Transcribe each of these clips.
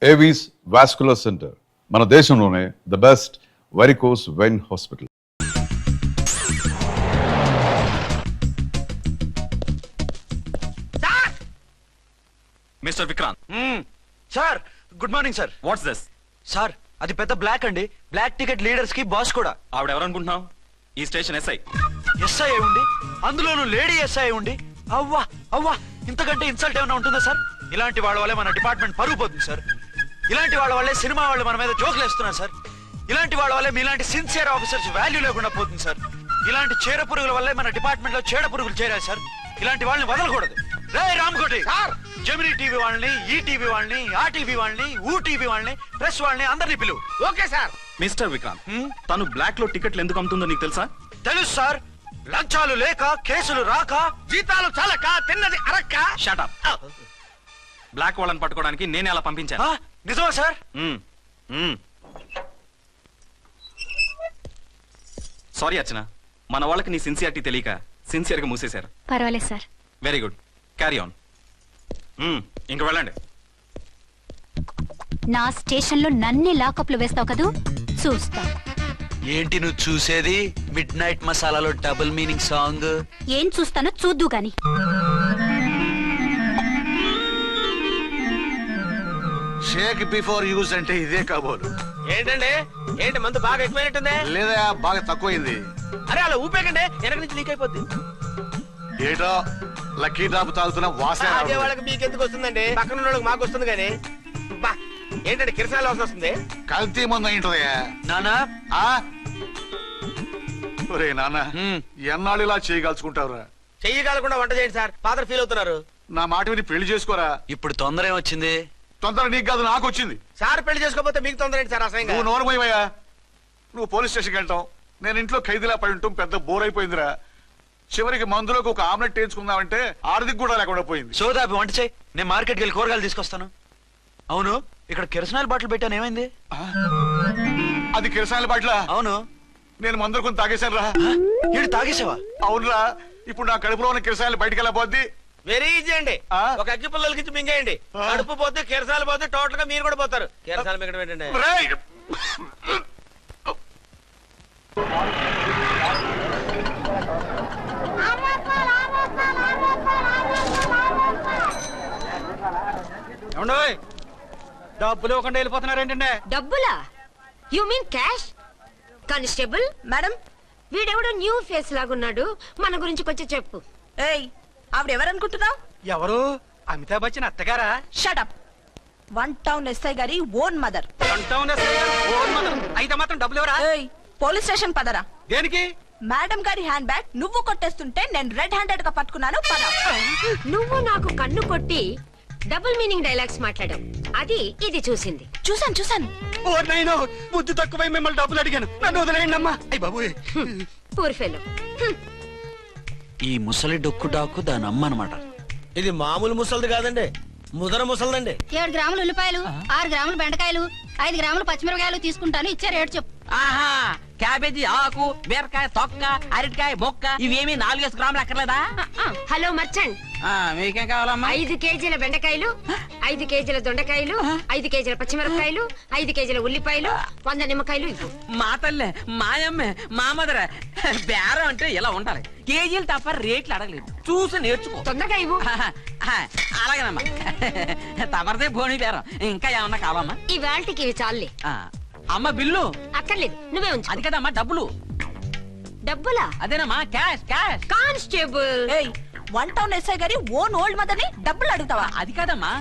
Avis vascular centre మన దేశంలోనే the best varicose vein hospital. Mister Vikrant. Sir good morning sir. What's this? Sir అది పెద్ద black అండి. Black ticket leaders కి boss కూడా. ఆవిడ ఎవరనుకుంటున్నావు? ఈ స్టేషన్ ఎస్ఐ. ఎస్ఐ ఉండి అందులోనూ లేడీ ఎస్ఐ ఉండి అవ్వా అవ్వా ఇంతకంటే ఇన్సల్ట్ ఏమైనా ఉంటుందా సార్? ఇలాంటి వాళ్ళ వల్లే మన డిపార్ట్మెంట్ పరుగు పోతుంది సార్. ఇలాంటి వాళ్ళ వల్లే సినిమా వాళ్ళు మన మీద జోకులు వేస్తున్నారు సార్. ఇలాంటి వాళ్ళ వల్లే మీలాంటి సిన్సియర్ ఆఫీసర్స్ వాల్యూ లేకుండా పోతుంది సార్. ఇలాంటి చీడ పురుగుల వల్లే మన డిపార్ట్మెంట్ లో చీడ పురుగులు చేరాయి సార్. ఇలాంటి వాళ్ళని వదలకూడదు. రే రామ్కోటి సార్, జెమినీ టీవీ వాళ్ళని, ఈ టీవీ వాళ్ళని, ఆ టీవీ వాళ్ళని, ఊ టీవీ వాళ్ళని, ప్రెస్ వాళ్ళని అందరినీ పిలువు. Okay sir. మిస్టర్ విక్రాంత్, తను బ్లాక్ లో టికెట్లు ఎందుకు అమ్ముతుందో నీకు తెలుసా? తెలుసు సార్. లంచాలు లేక, కేసులు రాక, జీతాలు చాలక, తిన్నది అరక్క. Shut up. బ్లాక్ వాళ్ళని పట్టుకోవడానికి నేనే అలా పంపించాను. నిజమా సార్? సారీ అర్చన, మన వాళ్ళకి నీ సిన్సియారిటీ తెలియక సిన్సియర్ గా మూసేశారు. పర్వాలేదు sir. Very good, carry on. ఇంక వెళ్ళండి. నా స్టేషన్ లో నన్నే లాకప్ లో వేస్తావు కదూ, చూస్తా. ఏంటి నువ్వు చూసేది? మిడ్ నైట్ మసాలాలో డబుల్ మీనింగ్ సాంగ్. ఏం చూస్తానో చూద్దు గాని. షేక్ బిఫోర్ యూజ్ అంటే ఇదే కాబోలు. ఏంటండి? ఏంటి మందు బాగా ఎక్కువైనట్టుందే? లేదా బాగా తక్కువైంది. అరే అలా ఊపేకండి, వెనక నుంచి లీక్ అయిపోద్ది. ఏటో లక్కీ డ్రాప్ తాగుతున్న వాసన అదే వాళ్ళకి మీకెందుకు వస్తుందండి? పక్కన వాళ్ళకి మాకు వస్తుంది కానీ. బా ఏంటంటే కిరసాల వాసన వస్తుంది. కల్తీ ముందు ఏంటదయ్యా నానా? ఒరే నాన్న, ఎన్నాళ్ళు ఇలా చేయగలుచుకుంటావురా? చెయ్యగలకుండా వంట చేయండి సార్, ఫాదర్ ఫీల్ అవుతున్నారు. నా మాట విని పెళ్లి చేసుకోరా. ఇప్పుడు తొందర ఏమొచ్చింది? తొందర నీకు కాదు, నాకు వచ్చింది. సార్ పెళ్లి చేసుకోకపోతే మీకు తొందర ఏంటి సార్? అసహ్యంగా. నువ్వు నోరుమోయవయ్యా. నువ్వు పోలీస్ స్టేషన్కి వెళ్తాం, నేను ఇంట్లో ఖైదీలా పడి ఉంటాం. పెద్ద బోర్ అయిపోయిందిరా. చివరికి మందులోకి ఒక ఆమ్లెట్ వేయించుకుందామంటే ఆర్థిక కూడా లేకుండా పోయింది. సోదాపి వంట చేయి, నేను మార్కెట్కి వెళ్ళి కూరగాయలు తీసుకొస్తాను. అవును, ఇక్కడ కిరసనాయిల్ బాటిల్ పెట్టాను, ఏమైంది? అది కిరసాయల బాట్ల. అవును, నేను మందులు కొని తాగేశాను రా. ఏడు తాగేసావా? అవునురా. ఇప్పుడు నా కడుపులో ఉన్న కిరసాయలు బయటికి వెళ్ళబోద్ది. వెరీ ఈజీ అండి. ఒక అగ్గి పుల్లలకి ఇచ్చి మింగేయండి. కడుపు పోతే కిరసాలు పోతే టోటల్ గా మీరు కూడా పోతారు. కిరసాలు మింగడం ఏంటండి? డబ్బులు ఇవ్వకుండా వెళ్ళిపోతున్నారు ఏంటంటే? డబ్బులా? You mean cash? Constable madam, వీడెవడో న్యూ ఫేస్ లాగున్నాడు, మన గురించి కొంచెం చెప్పు. ఏయ్, ఆవిడెవరనుకుంటున్నావు? ఎవరు? అమితాబ్ బచ్చన్ అత్తగారా? షటప్. 1 టౌన్ ఎస్ఐ గారి ఓన్ మదర్. అయితే మాత్రం డబ్బులు ఎవరా? ఏయ్, పోలీస్ స్టేషన్ పదరా. దేనికి? మేడం గారి హ్యాండ్ బ్యాగ్ నువ్వు కొట్టేస్తుంటే నేను రెడ్ హ్యాండెడ్ గా పట్టుకున్నాను, పద. నువ్వు నాకు కన్ను కొట్టి డబుల్ మీనింగ్ డైలాగ్స్ మాట్లాడావు, అది ఇది చూసింది. చూసాను. ఓ నైనో, బుద్ధి తక్కువై మిమ్మల్ని డబ్బులు అడిగాను, నన్ను వదిలేయండి అమ్మా. అయ్య బాబు, పూర్ ఫెలో. ఈ ముసలి డొక్కు డాకు దాని అమ్మ అనమాట. ఇది మామూలు ముసలిది కాదండి, ముదర ముసలిదండి. 7 గ్రాములు ఉల్లిపాయలు, 6 గ్రాములు బెండకాయలు, 5 గ్రాములు పచ్చిమిరపకాయలు తీసుకుంటాను, ఇచ్చే రేటు చెప్పు. ఆహా, క్యాబేజీ ఆకు, బీరకాయ తొక్క, అరటికాయ బొక్క, ఇవేమి 4 గ్రాములు అక్కర్లేదా? హలో మర్చండ్, మీకేం కావాలమ్మా? 5 కేజీల బెండకాయలు, 5 కేజీల దొండకాయలు, 5 కేజీల పచ్చిమిరపకాయలు, 5 కేజీల ఉల్లిపాయలు, 100 నిమ్మకాయలు ఇవ్వు. మా తల్లే, మాయమ్మే, మా మదర. బేరం అంటే ఇలా ఉండాలి, కేజీలు తప్ప రేట్లు అడగలేదు, చూసి నేర్చుకో. తొందరగా ఇవ్వు. అలాగేనమ్మా, తమరిదే భోని బేరం. ఇంకా ఏమన్నా కావాలమ్మా? ఈ వేల్టికి ఇవి చాలే. అమ్మ బిల్లు అక్కర్లేదు, నువ్వే ఉంచు. అది కదమ్మా డబ్బులు. డబ్బులా? అదేనమ్మా, క్యాష్ క్యాష్. కానిస్టేబుల్, ఏయ్, 1 టౌన్ ఎస్ఐ గారి ఓన్ ఓల్డ్ మదర్ ని డబ్బులు అడుగుతావా? అది కాదమ్మా.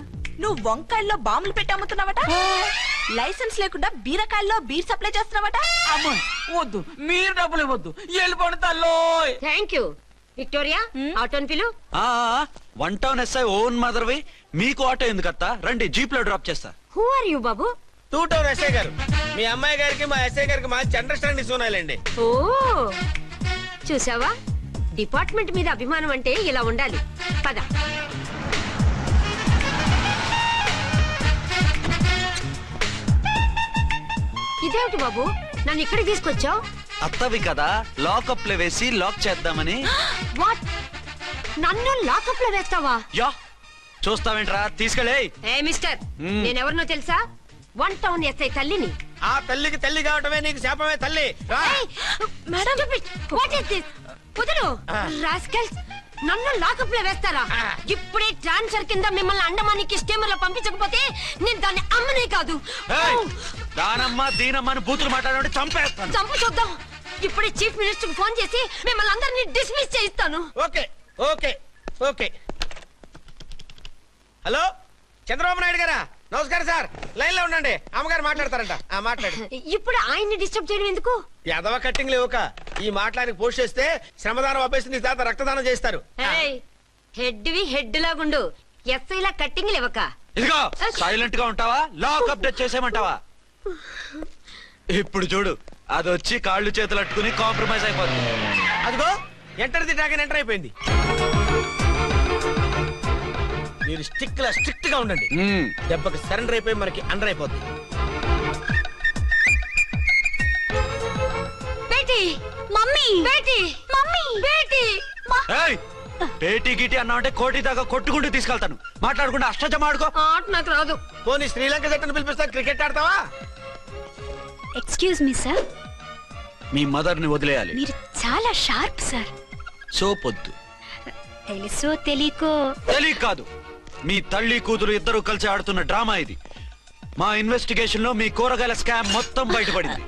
నువ్వు వంకాయల్లో బాంబులు పెట్టి అమ్ముతున్నావట, లైసెన్స్ లేకుండా బీరకాయల్లో బీర్ సప్లై చేస్తున్నావట. అమ్మ వద్దు, మీరు డబ్బులు ఇవ్వద్దు, వెళ్ళిపోండి తల్లో. Thank you. విక్టోరియా, ఆటోన్ పిలు. 1 టౌన్ ఎస్ఐ ఓన్ మదర్వి, మీకు ఆటో ఎందుకత్తా? రండి, జీప్ లో డ్రాప్ చేస్తా. హూ ఆర్ యూ బాబు? 2 టౌన్ ఎస్ఐ గారు, మీ అమ్మాయి గారికి మా ఎస్ఐ గారికి మంచి అండర్స్టాండింగ్ ఉన్నాయండి. ఓ చూసావా, డిపార్ట్మెంట్ మీద అభిమానం అంటే ఇలా ఉండాలి. పద. ఇదేమిటి బాబు, నన్ను ఇక్కడికి తీసుకొచ్చావు? అత్తవి కదా, లాకప్ లో వేసి లాక్ చేద్దామని. వాట్? నన్ను లాకప్ లో వేస్తావా? యా, చూస్తావేంట్రా తీసుకెళ్ళే. ఏ మిస్టర్ నేనెవరినో తెలుసా? 1 టౌన్ ఎస్ఐ తల్లిని. ఆ తల్లికి తల్లి కావటమే నీకు శాపమే తల్లి. రా. Madam what is this? కుదురు రాస్కల్స్, నన్ను లాకప్ లో వేస్తారా? ఇప్పుడే ట్రాన్స్ఫర్ కింద మిమ్మల్ని అండమానికి స్టీమర్ లో పంపించకపోతే నేను దాన్ని అమ్మనే కాదు. ఏయ్, దానమ్మ దీనమ్మ అని బూతులు మాట్లాడే చంపేస్తాను. చంపు చూద్దాం. ఇప్పుడే చీఫ్ మినిస్టర్ కి ఫోన్ చేసి మిమ్మల్ని అందరినీ డిస్మిస్ చేయిస్తాను. Okay okay okay. Hello Chandrababu Naidu గారా? నమస్కారం సార్. లైన్ లో ఉండండి, అమ్మగారు మాట్లాడతారంట. మాట్లాడు. ఇప్పుడు ఆయన్ని డిస్టర్బ్ చేయడం ఎందుకు? ఎదవ కట్టింగ్ లేవుక ఈ మాట్లాడికి పోస్ట్ చేస్తే శ్రమదానం అభ్యసి నీ తాత రక్తదానం చేస్తారు. హెడ్ హెడ్ లాగుండు, ఎస్ఐ లా కట్టింగ్ లేవక. ఇదిగో సైలెంట్ గా ఉంటావా, లాక్ అప్డేట్ చేసేమంటావా? ఇప్పుడు చూడు, అది వచ్చి కాళ్ళు చేతులు అట్టుకుని కాంప్రమైజ్ అయిపోతుంది. అదిగో ఎంటర్ ది డ్రాగన్ ఎంటర్ అయిపోయింది. మీరు స్ట్రిక్ట్ గా ఉండండి. దెబ్బకి సరెండర్ అయిపోయి మనకి అండర్ అయిపోద్ది. బేటీ మమ్మీ, బేటీ మమ్మీ, బేటీ ఏయ్, పేటీ గిటి అన్నావంటే కోటి దాకా కొట్టుకుంటూ తీసుకెళ్తాను. మాట్లాడుకుంటూ అష్టజమ ఆడుకో. ఆట నాకు రాదు. పోనీ శ్రీలంక జట్టును పిలిపిస్తా, క్రికెట్ ఆడతావా? ఎక్స్క్యూజ్ మీ సార్, మీ మదర్ ని వదిలేయాలి. మీరు చాలా షార్ప్ సార్. సోపొద్దు. తెలుసో తెలియకో తెలియ కాదు, మీ తల్లి కూతురు ఇద్దరు కలిసి ఆడుతున్న డ్రామా ఇది. మా ఇన్వెస్టిగేషన్ లో మీ కూరగాయల స్కామ్ మొత్తం బయటపడింది.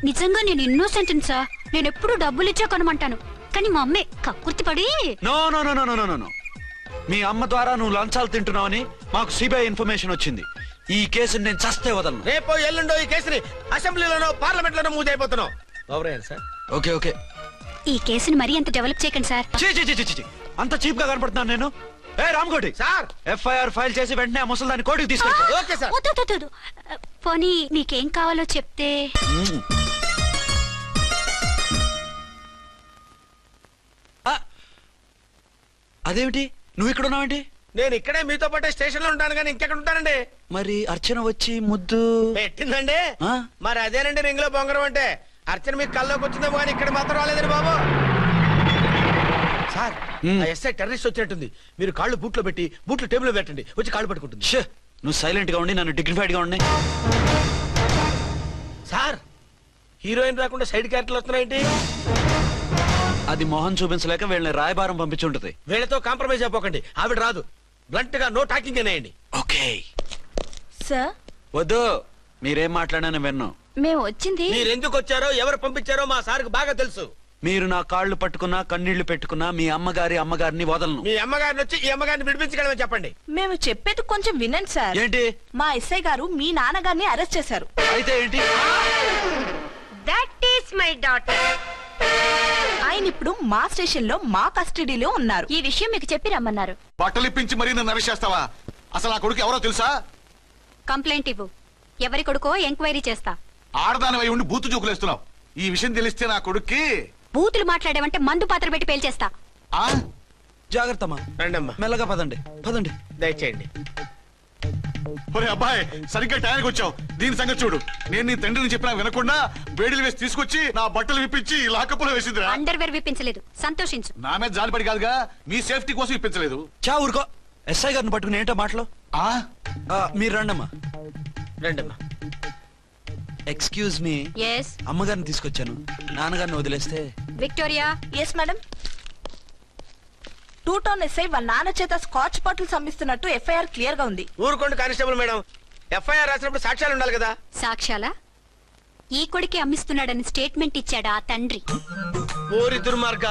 నిజంగా నేను ఇన్నోసెంట్ సార్. నేను ఎప్పుడు డబ్బులు ఇచ్చా కొనమంటాను, కానీ మా అమ్మే కక్కుర్తి పడి. No no no no no no no. మీ అమ్మ ద్వారా నువ్వు లంచాలు తింటున్నావని మాకు సిబిఐ ఇన్ఫర్మేషన్ వచ్చింది. ఈ కేసుని నేను చస్తే వదలను. రేపో ఎల్లుండో ఈ కేసుని అసెంబ్లీలోనో పార్లమెంట్ లోనో మూవ్ అయిపోతున్నావు. Sir okay okay. ఈ కేసుని మరీ అంత డెవలప్ చేయకండి సార్. చీ చీ చీ చీ చీ. అంత చీప్ గా కనపడుతున్నాను నేను? ఏ రామ్కోటి సార్, ఎఫ్ఐఆర్ ఫైల్ చేసి వెంటనే ఆ ముసలిదాన్ని కోర్టుకు తీసుకెళ్ళి. Okay sir. వద్దు, వద్దు, వద్దు. పోనీ మీకేం కావాలో చెప్తే. అదేమిటి నువ్వు ఇక్కడ ఉన్నావేంటి? నేను ఇక్కడే మీతో పాటే స్టేషన్ లో ఉంటాను కానీ ఇంకెక్కడ ఉంటానండి. మరి అర్చన వచ్చి ముద్దు పెట్టిందండి. ఆ? మరి అదేనండి రింగ్ లో బొంగరం అంటే. అర్చన మీకు కల్లోకి వచ్చిందేమో కానీ ఇక్కడ మాత్రం రాలేదండి బాబు. సార్, ఆ ఎస్ఐ టెర్రరిస్ట్ వచ్చినట్టుంది. మీరు కాళ్ళు బూట్లో పెట్టి బూట్లు టేబుల్ లో పెట్టండి, వచ్చి కాళ్ళు పట్టుకుంటుంది. షే, నువ్వు సైలెంట్ గా ఉండి నన్ను డిగ్నిఫైడ్ గా ఉండి. సార్, హీరోయిన్ రాకుండా సైడ్ క్యారెక్టర్లు వస్తున్నాయేంటి? అది మొహం చూపించలేక వీళ్ళని రాయబారం పంపించుంటది. వీళ్ళతో కాంప్రమైజ్ అయిపోకండి, ఆవిడ రాదు. బ్లంట్ గా నో టాకింగ్ అనేయండి. ఓకే. సార్ వద్దు, మీరేం మాట్లాడానని విన్ను. మేము వచ్చింది. మీరు ఎందుకు వచ్చారో ఎవరు పంపించారో మా సార్కి బాగా తెలుసు. మీరు నా కాళ్ళు పట్టుకున్నా కన్నీళ్లు పెట్టుకున్నా మీ అమ్మగారిని వదలను. మీ అమ్మగారిని వచ్చి ఈ అమ్మగారిని విడిపించగలమని చెప్పండి. మేము చెప్పేది కొంచెం వినండి సార్. ఏంటి? మా ఎస్ఐ గారు మీ నాన్నగారిని అరెస్ట్ చేశారు. అయితే ఏంటి? That is my daughter. ఆయన ఇప్పుడు మా స్టేషన్ లో మా కస్టడీలో ఉన్నారు. ఈ విషయం మీకు చెప్పి రమ్మన్నారు. బట్టలు ఇప్పించి మరీ నన్ను అరెస్ట్ చేస్తావా? అసలు ఆ కొడుకు ఎవరో తెలుసా? కంప్లైంట్ ఇవ్వు. ఎవరి కొడుకో ఎంక్వైరీ చేస్తా. ఆడదానివై ఉండి బూతు జోకులేస్తున్నావు. ఈ విషయం తెలిస్తే నా కొడుక్కి. బూతులు మాట్లాడావంటే మందు పాత్ర పెట్టి పేల్చేస్తా. ఆ జాగ్రత్తమ్మా, రండమ్మా, మెల్లగా పదండి పదండి. దయచేయండి. ఒరే అబ్బాయి, సరిగ్గా టైంకి వచ్చావు. దీని సంగతి చూడు. నేను నీ తండ్రిని చెప్పినా వినకుండా వేడిలు వేసి తీసుకొచ్చి నా బట్టలు విప్పించి లాకప్పులో వేసిందిరా. అండర్వేర్ విప్పించలేదు, సంతోషించు. నా మీద జాలిపడి కాదుగా, మీ సేఫ్టీ కోసం ఇప్పించలేదు. చా ఊరుకో. ఎస్ఐ గారిని పట్టుకుని ఏంటో మాటలు. ఆ మీరు రండమ్మా. రండమ్మా. Excuse me. ఎస్ అమ్మగారిని తీసుకొచ్చాను, నాన్నగారిని వదిలేస్తే. Victoria. Yes madam. 2 town SI వాళ్ళ నాన్న చేత స్కాచ్ బాటిల్ అమ్మిస్తున్నట్టు ఎఫ్ఐఆర్ క్లియర్ గా ఉంది. ఊరుకోండి కానిస్టేబుల్ మేడం, ఎఫ్ఐఆర్ రాసినప్పుడు సాక్ష్యాలు ఉండాలి కదా. సాక్ష్యాలా? ఈ కొడుకే అమ్మిస్తున్నాడని స్టేట్మెంట్ ఇచ్చాడా ఆ తండ్రి? ఓరి దుర్మార్గ,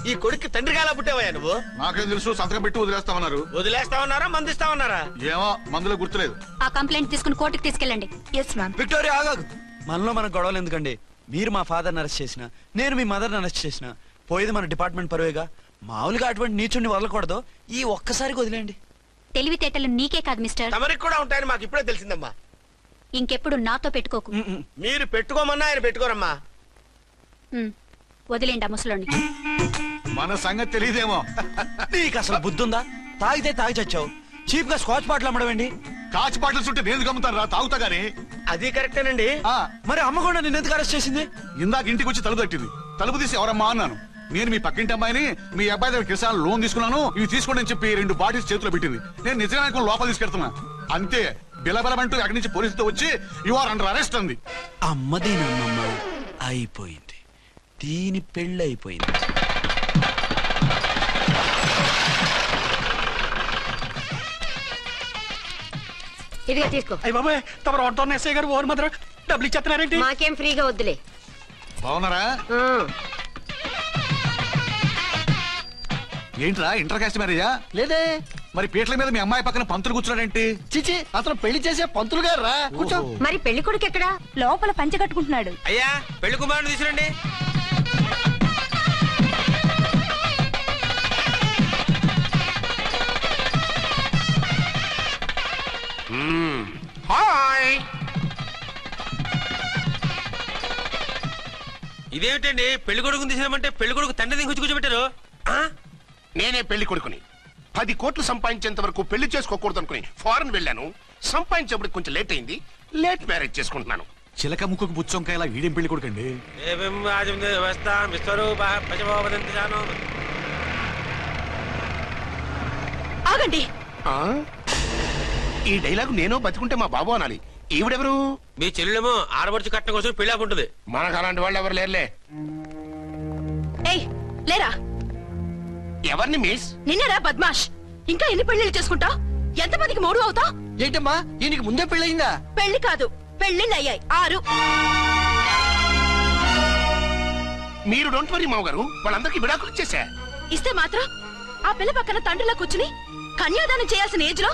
ఈ కొడుక్కి తండ్రిగా ఎలా పుట్టావయ్యా నువ్వు? నాకేం తెలుసు, సంతకం పెట్టి వదిలేస్తామన్నారు. వదిలేస్తావన్నారా మందిస్తావన్నారా? ఏమో, మందులో గుర్తులేదు. ఆ కంప్లైంట్ తీసుకుని కోర్టుకు తీసుకెళ్ళండి. Yes ma'am. విక్టోరియా ఆగాగు. మనలో మన గొడవలు ఎందుకండి? మీరు మా ఫాదర్ని అరెస్ట్ చేసిన, నేను మీ మదర్ని అరెస్ట్ చేసిన, పోయేది మన డిపార్ట్మెంట్ పరువేగా. మామూలుగా అటువంటి నీచుని వదలకూడదు. ఈ ఒక్కసారికి వదిలేండి. తెలివితేటలు నీకే కాదు మిస్టర్, తమరికి కూడా ఉంటాయని మాకు ఇప్పుడే తెలిసిందమ్మా. ఇంకెప్పుడు నాతో పెట్టుకోకు. మీరు పెట్టుకోమన్నా ఆయన పెట్టుకోరమ్మా. వదిలేండి ఆ ముసలోని. మన సంగతి తెలియదేమో. నీకు అసలు బుద్ధి ఉందా? తాగితే తాగి చచ్చావు, చీప్ గా స్కాచ్ బాటిల్ అమ్మడమేంటి? కాచి బాటలు చుట్టూ నేను గమ్ముతాను రా, తాగుతా గానీ. అది కరెక్టేనండి. మరి అమ్మ కూడా నిన్ను ఎందుకు అరెస్ట్ చేసింది? ఇందాక ఇంటికి వచ్చి తలుపు తట్టింది. తలుపు తీసి ఎవరమ్మా అన్నాను. నేను మీ పక్కింటి అమ్మాయిని మీ అబ్బాయి దగ్గర కిసాన్ లోన్ తీసుకున్నాను, ఇవి తీసుకోండి అని చెప్పి 2 బాటిల్స్ చేతిలో పెట్టింది. నేను నిజంగా అనుకుని లోపల తీసుకెళ్తున్నా. అంతే, బిలబలమంటూ అక్కడి నుంచి పోలీసుతో వచ్చి యు ఆర్ అండర్ అరెస్ట్ అంది. అమ్మదేనమ్మమ్మ అయిపోయింది, దీని పెళ్ళి అయిపోయింది. ఇదిగా తీసుకో. అయ్య బాబాయ్, తమరు ఆటోన్ ఎస్ఐ గారు ఓన్ మాత్రం డబ్బులు ఇచ్చేస్తున్నారేంటి? మాకేం ఫ్రీగా వద్దులే. బాగున్నారా? ఏంట్రా ఇంటర్ కాస్ట్ మ్యారేజా? లేదే. మరి పీటల మీద మీ అమ్మాయి పక్కన పంతులు కూర్చున్నాడేంటి? చిచి, అతను పెళ్లి చేసే పంతులు గారు రా. కూర్చో. మరి పెళ్లి కొడుకు ఎక్కడా? లోపల పంచె కట్టుకుంటున్నాడు. అయ్యా పెళ్లి కుమారుని తీసుకురండి. హాయ్. ఇదేమిటండి పెళ్లి కొడుకుని తీసినామంటే పెళ్లి కొడుకు తండ్రి దించి కూర్చోబెట్టారు. నేనే పెళ్లి కొడుకుని. 10 కోట్లు సంపాదించేంత వరకు పెళ్లి చేసుకోకూడదు అనుకుని ఫారెన్ వెళ్ళాను. సంపాదించేప్పుడు కొంచెం లేట్ అయింది. లేట్ మ్యారేజ్ చేసుకుంటున్నాను. చిలక ముక్కుకు బుచ్చొంకాయ ఇలా వీడేం పెళ్లి కొడుకండి? ఆగండి. ఆ? ఈ డైలాగ్ నేను బతికుంటే మా బాబు అనాలి. ఈవిడెవరు? మీ చెల్లెమో ఆడబడుచు కట్టడం కోసం పెళ్లి ఆకుంటుంది. మనకు అలాంటి వాళ్ళు ఎవరు లేరులే. ఏయ్ లేరా. ఎవరిని మిస్? నిన్నరా బద్మాష్. ఇంకా ఎన్ని పెళ్లిళ్ళు చేసుకుంటావు? ఎంతమందికి మూడు అవుతావు? ఏంటమ్మా, ఈయనకి ముందే పెళ్ళయిందా? పెళ్లి కాదు, పెళ్లిళ్ళు అయ్యాయి 6. మీరు డోంట్ వరీ మామగారు, వాళ్ళందరికీ విడాకులు ఇచ్చేసా. ఇస్తే మాత్రం ఆ పిల్ల పక్కన తండ్రిలా కూర్చుని కన్యాదానం చేయాల్సిన ఏజ్ లో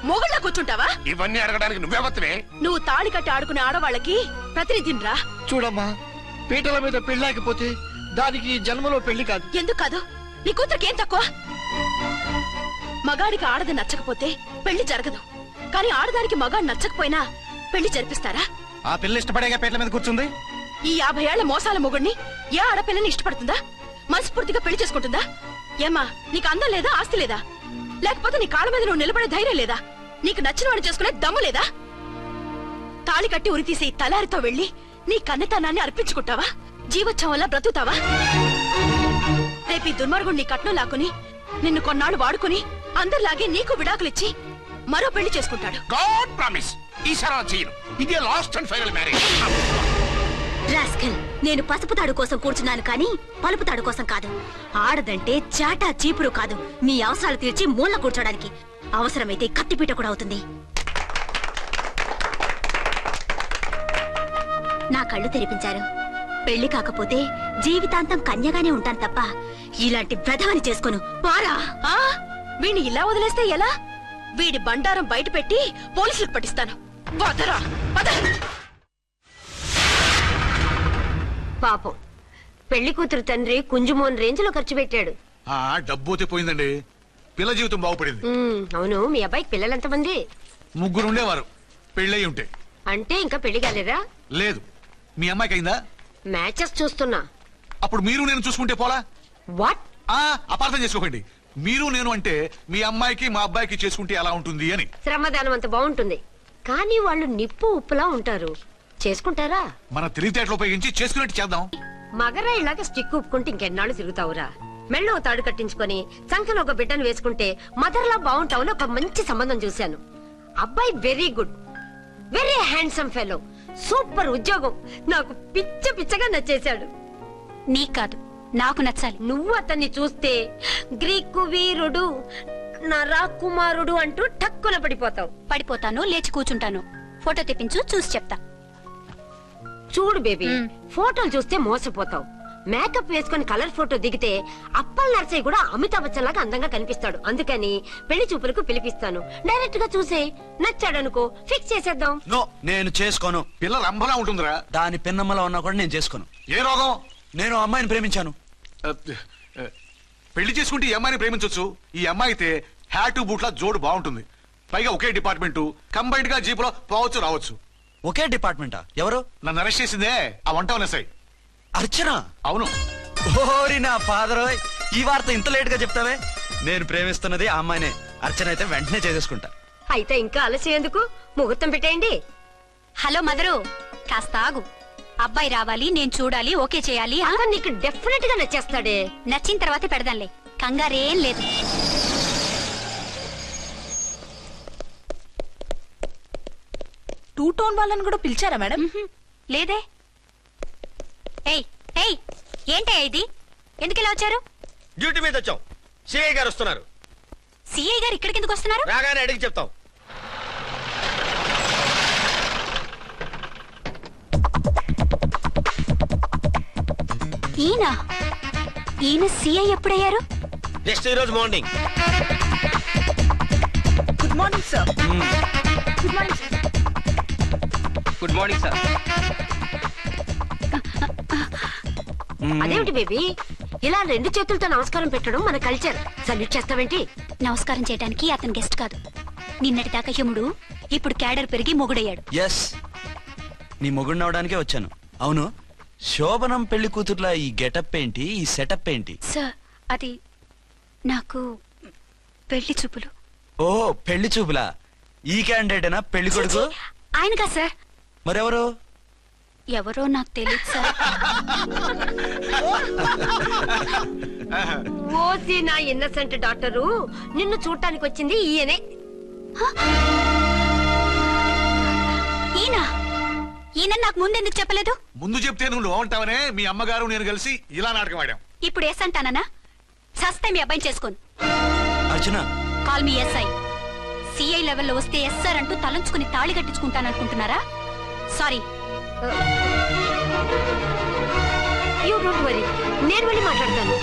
మొగుళ్ళ కూర్చుంటావా? ఇవన్నీ అడగడానికి నువ్వెవత్తవే? నువ్వు తాళి కట్టి ఆడుకునే ఆడవాళ్ళకి ప్రతినిధిరా. చూడమ్మా, పీటల మీద పెళ్ళాకపోతే దానికి జన్మలో పెళ్లి కాదు. ఎందుకు కాదు? నీ కూతురికి ఏం తక్కువ? మగాడికి ఆడది నచ్చకపోతే పెళ్లి జరగదు. కానీ ఆడదానికి మగాడు నచ్చకపోయినా పెళ్లి జరిపిస్తారా? ఆ పిల్ల ఇష్టపడేగా పీటల మీద కూర్చుంది. ఈ 50 ఏళ్ల మోసాల మొగుడిని ఏ ఆడపిల్లని ఇష్టపడుతుందా? మనస్ఫూర్తిగా పెళ్లి చేసుకుంటుందా? ఏమ్మా, నీకు అందం లేదా, ఆస్తి లేదా? లేకపోతే నీ కాళ్ళ మీద నువ్వు నిలబడే ధైర్యం లేదా? నీకు నచ్చిన వాడిని చేసుకునే దమ్ము లేదా? తాళి కట్టి ఉరితీసే తలారితో వెళ్లి నీ కన్నెతనాన్ని అర్పించుకుంటావా? జీవోత్సవంలా బ్రతుకుతావా? రేపు ఈ దుర్మార్గుడు నీ కట్నం లాక్కుని నిన్ను కొన్నాళ్ళు వాడుకుని అందరిలాగే నీకు విడాకులిచ్చి మరో పెళ్లి చేసుకుంటాడు. గాడ్ ప్రామిస్, ఈసారి అలా చేయను. ఇదే last and final marriage. Rascal, నేను పసుపు తాడు కోసం కూర్చున్నాను కానీ పలుపు తాడు కోసం కాదు. ఆడదంటే చాటా చీపురు కాదు, మీ అవసరాలు తీర్చి మూల కూర్చోడానికి. అవసరమైతే కత్తిపీట కూడా అవుతుంది. నా కళ్ళు తెరిపించారు. పెళ్లి కాకపోతే జీవితాంతం కన్యగానే ఉంటాను తప్ప ఇలాంటి బ్రధవని చేసుకోను. పారా. వీణ్ణి ఇలా వదిలేస్తే ఎలా? వీడి బండారం బయట పెట్టి పోలీసులకు పట్టిస్తాను. వదరా, వద. పాపం, పెళ్లి కూతురు తండ్రి కుంజుమోన్ రేంజ్ లో ఖర్చు పెట్టాడు. డబ్బు పోయిందండి, పిల్ల జీవితం బాగుపడింది. అవును, మీ అబ్బాయికి పిల్లలెంతమంది? 3 ఉండేవారు, పెళ్ళయి ఉంటే. అంటే ఇంకా పెళ్లి కాలేదా? లేదు. మీ అమ్మాయికి అయిందా? మ్యాచెస్ చూస్తున్నా. అప్పుడు మీరు నేను చూసుకుంటే పోలా? వాట్? అపార్థం చేసుకోకండి. మీరు నేను అంటే మీ అమ్మాయికి మా అబ్బాయికి చేసుకుంటే ఎలా ఉంటుంది అని. శ్రమదానం అంత బాగుంటుంది, కానీ వాళ్ళు నిప్పు ఉప్పులా ఉంటారు. చేసుకుంటారా? మన తెలివితేటలు ఉపయోగించి చేసుకున్నట్టు చేద్దాం. మగరా ఇలాగ స్టిక్ ఉప్పుకుంటే ఇంకెన్నాళ్ళు తిరుగుతావురా? మెళ్ళో తాడు కట్టించుకొని సంఖ్యలో ఒక బిడ్డను వేసుకుంటే మదర్లా బాగుంటావుని ఒక మంచి సంబంధం చూశాను. అబ్బాయి very good, very handsome fellow, super ఉద్యోగం. నాకు పిచ్చగా నచ్చేశాడు. నీకు కాదు, నాకు నచ్చాలి. నువ్వు అతన్ని చూస్తే గ్రీకు వీరుడు, నా రాకుమారుడు అంటూ టక్కున పడిపోతావు. పడిపోతాను, లేచి కూర్చుంటాను. ఫోటో తెప్పించు, చూసి చెప్తా. చూడు బేబీ, ఫోటోలు చూస్తే మోసపోతావు. మేకప్ వేసుకుని కలర్ ఫోటో దిగితే అప్పల్ నర్సయ్య కూడా అమితాబ్ బచ్చన్ లాగా అందంగా కనిపిస్తాడు. అందుకని పెళ్లి చూపులకు పిలిపిస్తాను. డైరెక్ట్ గా చూసే నచ్చాడనుకో, ఫిక్స్ చేసేద్దాం. నో, నేను చేసుకోను. పిల్ల రంభలా ఉంటుందిరా. దాని పిన్నమ్మలా ఉన్నా కూడా నేను చేసుకోను. ఏ రోగం? నేను అమ్మాయిని ప్రేమించాను. పెళ్లి చేసుకుంటే ఈ అమ్మాయిని ప్రేమించొచ్చు. ఈ అమ్మాయి అయితే హ్యాటు బూట్ల జోడు బాగుంటుంది. పైగా ఒకే డిపార్ట్మెంట్, కంబైన్డ్ గా జీపులో పోవచ్చు రావచ్చు. ఒకే డిపార్ట్మెంటా? ఎవరు? నన్ను అరెస్ట్ చేసిందే ఆ వంట ఎస్ఐ. అర్చన? అవును. ఓరి నా ఫాదర్, ఈ వార్త ఇంత లేట్ గా చెప్తావే. నేను ప్రేమిస్తున్నది ఆ అమ్మాయినే. అర్చన అయితే వెంటనే చేసేసుకుంటా. అయితే ఇంకా ఆలస్యం ఎందుకు? ముహూర్తం పెట్టేయండి. హలో మదరు, కాస్త ఆగు. అబ్బాయి రావాలి, నేను చూడాలి, ఓకే చేయాలి. నీకు డెఫినెట్ గా నచ్చేస్తాడే. నచ్చిన తర్వాతే పెడదాంలే, కంగారేం లేదు. టూ టోన్ వాళ్ళని కూడా పిలిచారా మేడం? లేదే. ఏయ్ ఏయ్, ఏంటే ఇది? ఎందుకు ఇలా వచ్చారు? డ్యూటీ మీద వచ్చాం. సిఐ గారు వస్తున్నారు. సిఐ గారు ఇక్కడికి ఎందుకు వస్తున్నారు? రాగానే అడిగి చెప్తాం. ఈయన సిఐ ఎప్పుడయ్యారు? నెక్స్ట్ ఈ రోజు morning. Good morning sir. Good morning sir. Good morning sir. అదేమిటి బేబీ, ఇలా 2 చేతులతో నమస్కారం పెట్టడం మన కల్చర్. సల్యూట్ చేస్తావేంటి? నమస్కారం చేయడానికి అతను గెస్ట్ కాదు. నిన్నటి దాకా యముడు, ఇప్పుడు క్యాడర్ పెరిగి మొగుడయ్యాడు. ఎస్, నీ మొగుడిని అవడానికే వచ్చాను. అవును, శోభనం పెళ్లి కూతుర్లా ఈ గెటప్ ఏంటి, ఈ సెటప్ ఏంటి? సార్, అది నాకు పెళ్లి చూపులు. ఓ, పెళ్లి చూపులా? ఈ క్యాండిడేటేనా పెళ్లి కొడుకు? ఆయనగా సార్. మరెవరు? ఎవరో నాకు తెలియదు సార్. ఓసి నా ఇన్నసెంట్ డాక్టరు, నిన్ను చూడటానికి వచ్చింది ఈయనే. ఈయన నాకు ముందెందుకు చెప్పలేదు? ముందు చెప్తే నువ్వు బాగుంటావనే మీ అమ్మగారు నేను కలిసి ఇలా నాటకం ఆడాం. ఇప్పుడు ఎస్ అంటానా? సస్తే మీ అబ్బాయిని చేసుకోను. అర్చన, కాల్ మీ ఎస్ఐ. సిఐ లెవెల్లో వస్తే ఎస్ సార్ అంటూ తలంచుకుని తాళి కట్టించుకుంటాననుకుంటున్నారా? సారీ. యూ డోంట్ వరీ, నేను వెళ్ళి మాట్లాడతాను.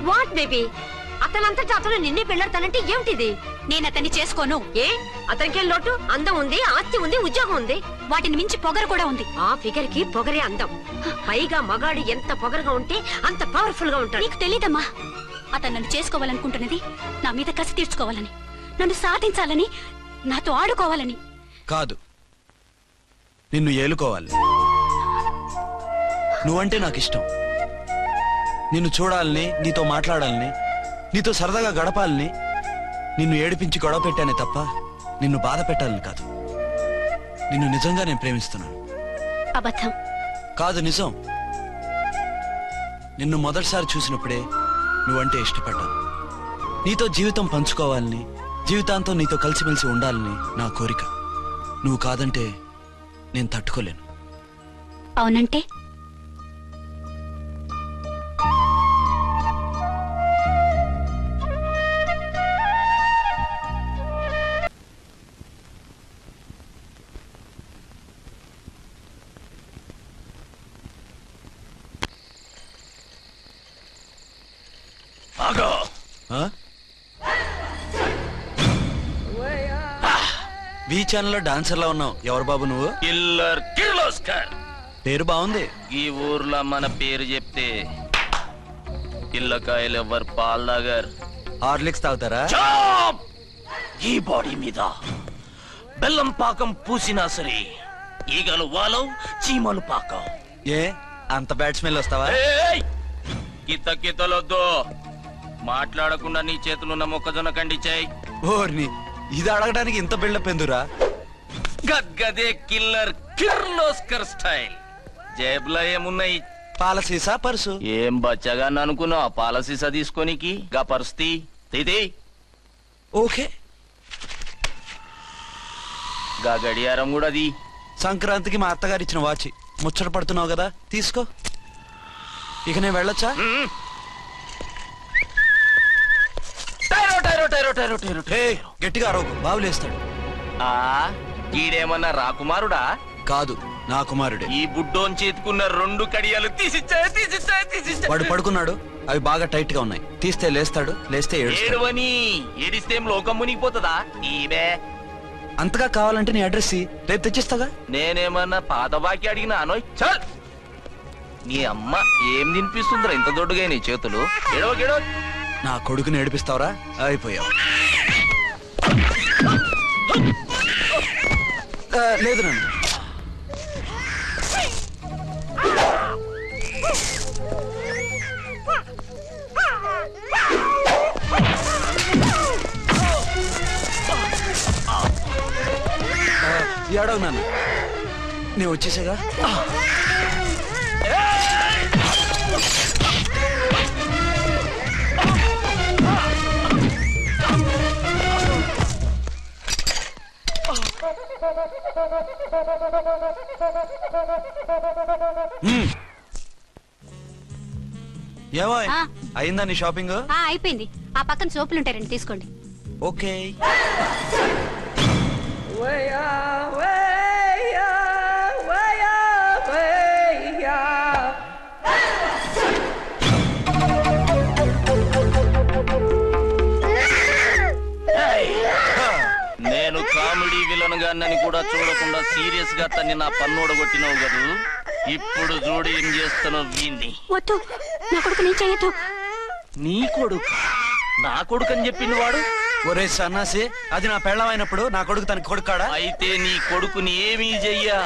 వాట్ బేబీ, అతనంతటా అతను నిన్నే పెళ్ళాడతానంటే ఏమిటిది? నేను అతన్ని చేసుకోను. ఏ, అతనికేం లోటు? అందం ఉంది, ఆస్తి ఉంది, ఉద్యోగం ఉంది. వాటిని మించి పొగరు కూడా ఉంది. ఆ ఫిగర్ కి పొగరే అందం. పైగా మగాడు ఎంత పొగరుగా ఉంటే అంత పవర్ఫుల్ గా ఉంటాడు. నీకు తెలీదమ్మా, అతను నన్ను చేసుకోవాలనుకుంటున్నది నా మీద కసి తీర్చుకోవాలని, నన్ను సాధించాలని, నాతో ఆడుకోవాలని కాదు, నిన్ను ఏలుకోవాలి. నువ్వంటే నాకు ఇష్టం. నిన్ను చూడాలని, నీతో మాట్లాడాలని, నీతో సరదాగా గడపాలని, నిన్ను ఏడిపించి గొడవ పెట్టానే తప్ప నిన్ను బాధ పెట్టాలని కాదు. నిన్ను నిజంగా నేను ప్రేమిస్తున్నాను. అబద్ధం కాదు, నిజం. నిన్ను మొదటిసారి చూసినప్పుడే నువ్వంటే ఇష్టపడ్డాను. నీతో జీవితం పంచుకోవాలని, జీవితాంతం నీతో కలిసిమెలిసి ఉండాలని నా కోరిక. నువ్వు కాదంటే నేను తట్టుకోలేను. అవునంటే? బీ ఛానల్లో డాన్సర్ లా ఉన్నావు. ఎవరు బాబు నువ్వు? కిల్లర్ కిర్లోస్కర్. పేరు బాగుంది. ఈ ఊర్లో మన పేరు చెప్తే పిల్లకాయలు ఎవరు పాల్ దాగర్. హార్లిక్స్ తాగుతారా? ఈ బాడీ మీద బెల్లం పాకం పూసినా సరే ఈగలు వాలవు, చీమలు పాకం. ఏ అంత బ్యాడ్ స్మెల్ వస్తావా? కిత కితలొద్దు. మాట్లాడకుండా నీ చేతులున్న మొక్కజొన్న కండిచాయి. ఓర్ని, ఇది అడగడానికి ఇంత బిల్డప్ ఎందురా? గద్గదే కిల్లర్ కిర్లోస్కర్ స్టైల్. జేబులో ఏమున్నాయి? పాలసీసా, పర్సు? ఏం బచ్చగా అనుకున్నావు పాలసీసా తీసుకోనికి? గా పరిస్థితి ఇది. ఓకే, గా గడియారం కూడా అది. సంక్రాంతికి మా అత్తగారు ఇచ్చిన వాచి. ముచ్చట పడుతున్నావు కదా, తీసుకో. ఇక నేను వెళ్ళొచ్చా? గట్టిగా అరవకు, బావులేస్తాడు. ఈడేమన్నా రాకుమారుడా? కాదు, నా కుమారుడే. ఈ బుడ్డోన్ చేతుకున్న 2 కడియాలు తీసిచ్చాయి. వాడు పడుకున్నాడు, అవి బాగా టైట్ గా ఉన్నాయి. తీస్తే లేస్తాడు, లేస్తే ఏడవని. ఏడిస్తే లోకం మునిగిపోతుందా? ఈబే అంతగా కావాలంటే నీ అడ్రస్ రేపు తెచ్చిస్తాగా. నేనేమన్నా పాత బాకి అడిగినా అనోయ్. చల్, నీ అమ్మ ఏం తినిపిస్తుందిరా ఇంత దొడ్డుగా నీ చేతులు? ఎడవ నా కొడుకుని ఏడిపిస్తావరా? అయిపోయావు. లేదు నన్ను. ఏడవు నన్ను. నేను వచ్చేసాగా. ఏమో అయిందా నీ షాపింగ్? అయిపోయింది. ఆ పక్కన సోపులు ఉంటాయి, రండి తీసుకోండి. ఓకే. నేను కామెడీ విలన్ గాన్నని కూడా చూడకుండా సీరియస్ గా తన్ని నా పన్నోడ కొట్టినావు కదూ. ఇప్పుడు చూడు ఏం చేస్తానో వీణ్ణి. వద్దు, నా కొడుకు నేను చేయొద్దు. నీ కొడుకు నా కొడుకు అని చెప్పింది వాడు. ఒరే సన్నాసి, అది నా పెళ్ళమైనప్పుడు నా కొడుకు తన కొడుకాడా? అయితే నీ కొడుకుని ఏమీ చెయ్యా,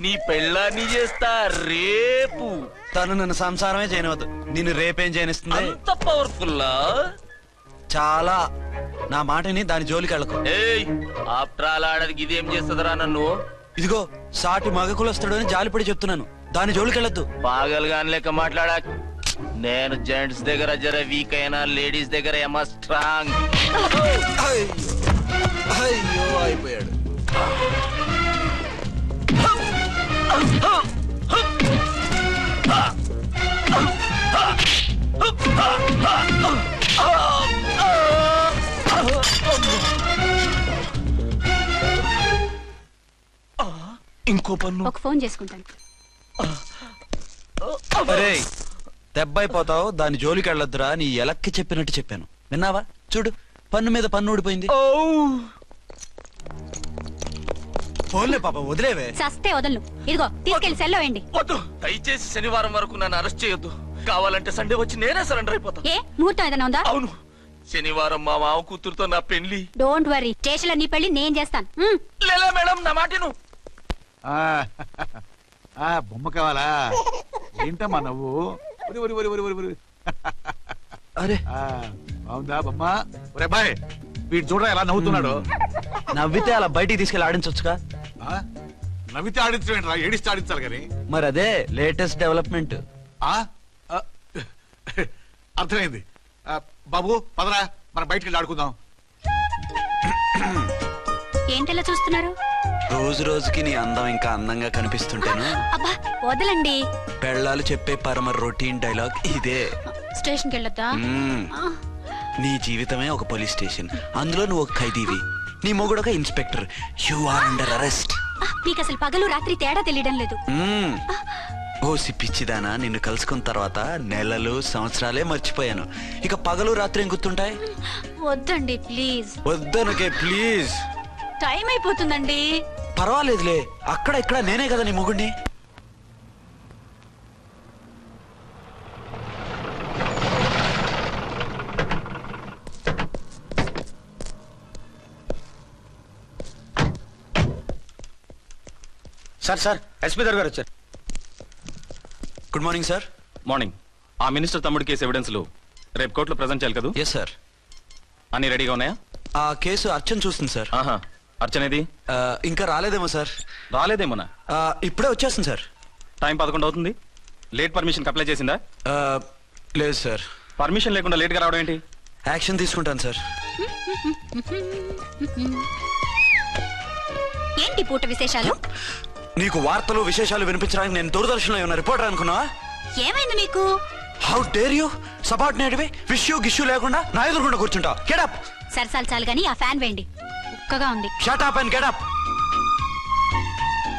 నీ పెళ్ళాన్ని చేస్తా రేపు. తను నన్ను సంసారమే చేయనవద్దు, నిన్ను రేపేం చేయనిస్తుంది? అంత పవర్ఫుల్లా? చాలా. నా మాటని దాని జోలికి వెళ్ళకు. ఏయ్, ఆఫ్టర్ ఆల్ ఆడదికి ఇదేం చేస్తుందిరా నన్ను? ఇదిగో సాటి మగకులు వస్తాడు అని జాలిపడి చెప్తున్నాను, దాని జోలికి వెళ్ళొద్దు. పాగలుగాని లెక్క మాట్లాడా. నేను జెంట్స్ దగ్గర జర వీక్ అయినా లేడీస్ దగ్గర ఏమో స్ట్రాంగ్. అయ్యో అయిపోయాడు. ఇంకో పన్ను. ఒక ఫోన్ చేసుకుంటాను. అరే దెబ్బైపోతావు, దాని జోలికి వెళ్ళొద్దురా. నీ ఎలక్కి చెప్పినట్టు చెప్పాను, విన్నావా? చూడు, పన్ను మీద పన్ను ఊడిపోయింది. ఫోన్లే పాప, వదిలేవే. సస్తే వదలను. ఇదిగో తీసుకెళ్లి సెల్లో వేయండి. వద్దు, దయచేసి శనివారం వరకు నన్ను అరెస్ట్ చేయొద్దు. కావాలంటే సండే వచ్చి నేనే సరెండర్ అయిపోతా. ఏ ముహూర్తం ఏదైనా ఉందా? అవును, శనివారం మా మామ కూతురుతో నా పెళ్లి. డోంట్ వరీ, స్టేషన్ లో నీ పెళ్లి నేను చేస్తాను. లేలా మేడం, నా మాటను. బొమ్మ కావాలా? ఏంటమ్మా నవ్వు? అరే అవుందా బొమ్మ? ఒరే బాయ్, వీడు చూడరా ఎలా నవ్వుతున్నాడు. నవ్వితే అలా బయటికి తీసుకెళ్ళి ఆడించొచ్చుగా. నవ్వితే ఆడించడం ఏంట్రా, ఏడిస్తే ఆడించాలి కానీ. మరి అదే లేటెస్ట్ డెవలప్మెంట్. అర్థమైంది. బాబు పదరా, మనం బయటికి వెళ్ళి ఆడుకుందాం. ఏంటలా చూస్తున్నారు? రోజు రోజుకి నీ అందం ఇంకా అందంగా కనిపిస్తుంటాను. అబ్బా వదలండి. పెళ్ళాలు చెప్పే పరమ రొటీన్ డైలాగ్ ఇదే. స్టేషన్కి వెళ్ళొద్దా? నీ జీవితమే ఒక పోలీస్ స్టేషన్, అందులో నువ్వు ఒక ఖైదీవి, నీ మొగుడు ఒక inspector. You are under arrest. మీకు అసలు పగలు రాత్రి తేడా తెలియడం లేదు. ఓ సిప్పిచ్చిదానా, నిన్ను కలుసుకున్న తర్వాత నెలలు సంవత్సరాలే మర్చిపోయాను. ఇక పగలు రాత్రి ఏం గుర్తుంటాయి? వద్దండి ప్లీజ్. వద్దనకే ప్లీజ్. టైం అయిపోతుందండి. పర్వాలేదులే, అక్కడ ఇక్కడ నేనే కదా నీ మొగుడిని. సార్ ఎస్పీ గారు వచ్చారు. Good morning sir. మార్నింగ్. ఆ మినిస్టర్ తమ్ముడి కేసు ఎవిడెన్స్లు రేపు కోర్టులో ప్రజెంట్ చేయాలి కదా? Yes sir. అన్ని రెడీగా ఉన్నాయా? ఆ కేసు అర్చన చూస్తుంది సార్. అర్చనేది? ఇంకా రాలేదేమో సార్. రాలేదేమోనా? ఇప్పుడే వచ్చేస్తుంది సార్. టైం 11 అవుతుంది. లేట్ పర్మిషన్ అప్లై చేసిందా? లేదు సార్. పర్మిషన్ లేకుండా లేట్ గా రావడం ఏంటి? యాక్షన్ తీసుకుంటాను సార్. ఏంటి పూట విశేషాలు? నీకు వార్తలు విశేషాలు వినిపించడానికి నేను దూరదర్శన్లో ఉన్న రిపోర్టర్ అనుకున్నావా? ఏమైంది మీకు? How dare you subordinate wish you గిష్యూ లేకుండా నా ఎదురుకుండా కూర్చుంటావు. Get up. సరసాలు చాలు గానీ ఆ ఫ్యాన్ వేయండి, ఉక్కగా ఉంది. Shut up and get up.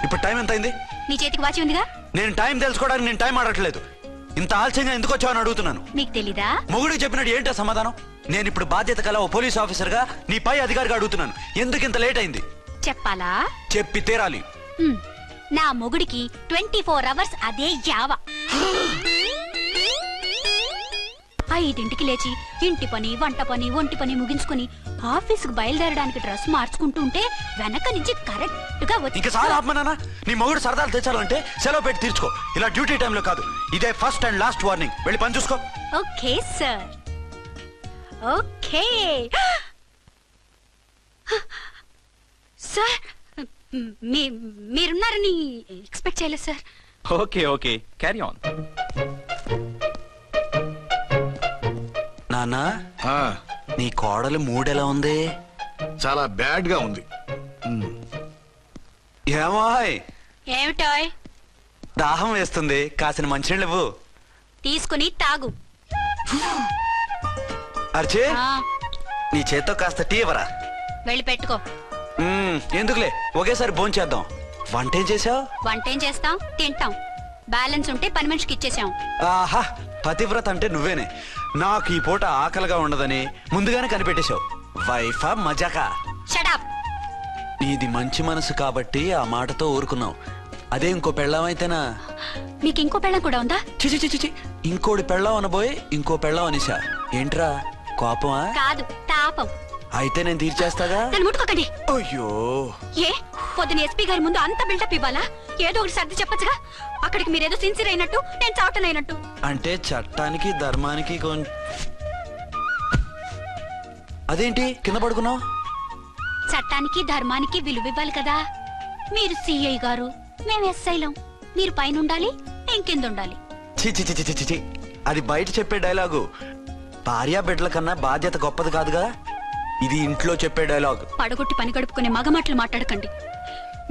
ఇప్పుడు టైం ఎంత అయింది? నీ చేతికి వాచి ఉందిగా. నేను టైం తెలుసుకోవడానికి నేను టైం ఆడట్లేదు. ఇంత ఆలస్యంగా ఎందుకు వచ్చావని అడుగుతున్నాను. నీకు తెలీదా? మొగుడికి చెప్పినట్టు ఏంటో సమాధానం? నేను ఇప్పుడు బాధ్యత కల ఓ పోలీస్ ఆఫీసర్ గా నీ పై అధికారిగా అడుగుతున్నాను, ఎందుకు ఇంత లేట్ అయింది? చెప్పాలా? చెప్పి తీరాలి. నా మొగుడికి 24 hours అదే యావ. 5ంటికి లేచి ఇంటి పని, వంట పని, ఒంటి పని ముగించుకుని ఆఫీసుకు బయలుదేరడానికి డ్రెస్ మార్చుకుంటూ ఉంటే వెనక నుంచి కరెక్ట్ గా వచ్చి. ఇంకా చాలా ఆత్మనానా, నీ మొగుడు సరదాలు తెచ్చాలంటే సెలవు పెట్టి తీర్చుకో. ఇలా డ్యూటీ టైంలో కాదు. ఇదే ఫస్ట్ అండ్ లాస్ట్ వార్నింగ్. వెళ్ళి పని చూసుకో. Okay sir. Okay sir. మీరున్నారని ఎక్స్పెక్ట్ చేయలేదు సార్. Okay okay carry on. నానా ఆ, నీ కోడలు మూడెలా ఉంది? చాలా బ్యాడ్ గా ఉంది. ఏమాయ్ ఏమిటాయ్? దాహం వేస్తుంది, కాసిన మంచినీళ్ళు ఇవ్వు. తీసుకుని తాగు. అర్చే నీ చేత్తో కాస్త టీ ఇవ్వరా. వెళ్ళి పెట్టుకో. ఎందుకులే, ఒకేసారి భోంచేద్దాం. వంట ఏం చేసావు? వంటేం చేస్తాం, తింటాం. బ్యాలెన్స్ ఉంటే పని మనిషికి ఇచ్చేసాం. ఆహా, పతివ్రత అంటే నువ్వేనే. నాకు ఈ పూట ఆకలిగా ఉండదని ముందుగానే కనిపెట్టేశావు. వైఫా మజాకా? షడప్. నీది మంచి మనసు కాబట్టి ఆ మాటతో ఊరుకున్నావు. అదే ఇంకో పెళ్ళామైతేనా? మీకు ఇంకో పెళ్ళం కూడా ఉందా? చిచి చిచి చి, ఇంకోటి పెళ్ళాం అనబోయి ఇంకో పెళ్ళాం అనేసా. ఏంట్రా కోపమా? కాదు, తాపం. అయితే నేను తీర్చేస్తాగా. నన్ను ముట్టుకోకండి. అయ్యో, ఏ పొద్దున ఎస్పీ గారి ముందు అంత బిల్డప్ ఇవ్వాలా? ఏదో ఒకటి సర్ది చెప్పచ్చుగా. అక్కడికి మీరేదో సిన్సియర్ అయినట్టు, నేను చావటం అయినట్టు. అంటే చట్టానికి ధర్మానికి అదేంటి కింద పడుకున్నావు? చట్టానికి ధర్మానికి విలువివ్వాలి కదా. మీరు సిఐ గారు, మేము ఎస్ఐలం. మీరు పైన ఉండాలి, నేను కింద ఉండాలి. చి చి చి చి చి చి. అది బయట చెప్పే డైలాగు. భార్యా బిడ్డల కన్నా బాధ్యత గొప్పది కాదుగా. ఇది ఇంట్లో చెప్పే డైలాగ్. పడగొట్టి పని గడుపుకునే మగ మాటలు మాట్లాడకండి.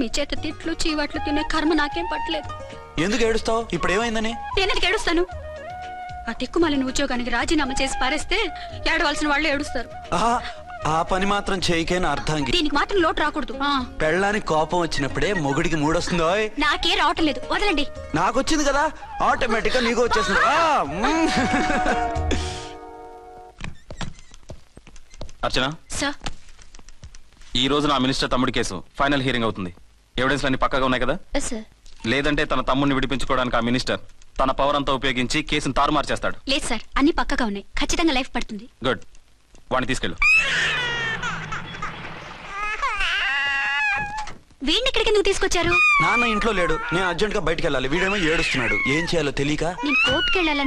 మీ చేత తిట్లు చీవాట్లు తినే కర్మ నాకేం పట్టలేదు. ఎందుకు ఏడుస్తావు? ఇప్పుడు ఏమైందని? నేనెందుకు ఏడుస్తాను? ఆ తిక్కుమాలిన ఉద్యోగానికి రాజీనామా చేసి పారేస్తే ఏడవలసిన వాళ్ళు ఏడుస్తారు. ఆహా, ఆ పని మాత్రం చేయకేన అర్థంగి. దీనికి మాత్రం లోటు రాకూడదు. పెళ్ళానికి కోపం వచ్చినప్పుడే మొగుడికి మూడొస్తుందో. నాకే రావటం లేదు, వదలండి. నాకొచ్చింది కదా, ఆటోమేటిక్ గా నీకు వచ్చేసింది. అర్చన, సార్, ఈ రోజు నా మినిస్టర్ తమ్ముడి కేసు ఫైనల్ హియరింగ్ అవుతుంది. ఎవిడెన్స్ అన్ని పక్కగా ఉన్నాయి కదా? సార్. లేదంటే తన తమ్ముడిని విడిపించుకోవడానికి ఆ మినిస్టర్ తన పవర్ అంతా ఉపయోగించి కేసును తారుమారు చేస్తాడు. లేదు సార్, అన్ని పక్కగా ఉన్నాయి. ఖచ్చితంగా లైఫ్ పడుతుంది. గుడ్, వాడిని తీసుకెళ్ళు. వీడిని ఇక్కడికి ఎందుకు తీసుకొచ్చారు? నాన్న ఇంట్లో లేడు, నేను అర్జెంట్ గా బయటకు వెళ్ళాలి. వీడేమో ఏడుస్తున్నాడు, ఏం చేయాలో తెలియక నేను కోర్టుకు వెళ్ళాలని